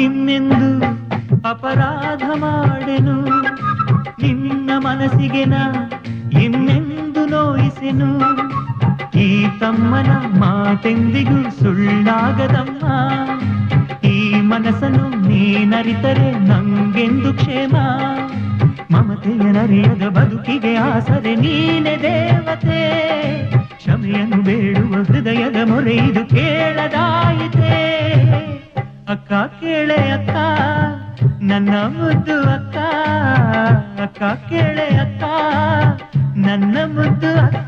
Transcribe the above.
ಇನ್ನೆಂದು ಅಪರಾಧ ಮಾಡೆನು, ನಿನ್ನ ಮನಸ್ಸಿಗೆ ನಾ ಇನ್ನೆಂದು ನೋಯಿಸೆನು. ಈ ತಮ್ಮನ ಮಾತೆಂದಿಗೂ ಸುಳ್ಳಾಗದಮ್ಮ, ಈ ಮನಸ್ಸನ್ನು ನೀನರಿತರೆ ನಂಗೆಂದು ಕ್ಷೇಮ. ಮಮತೆಯ ನರಿಯದ ಬದುಕಿಗೆ ಆಸರೆ ನೀನೆ ದೇವತೆ, ಕ್ಷಮೆಯನ್ನು ಬೇಡುವ ಹೃದಯದ ಮೊರೆ ಇದು ಕೇಳದಾಯಿತೆ. ಅಕ್ಕ ಕೇಳೆ ಅಕ್ಕ ನನ್ನ ಮುದ್ದು ಅಕ್ಕ, ಅಕ್ಕ ಕೇಳೆ ಅಕ್ಕ ನನ್ನ ಮುದ್ದು ಅಕ್ಕ.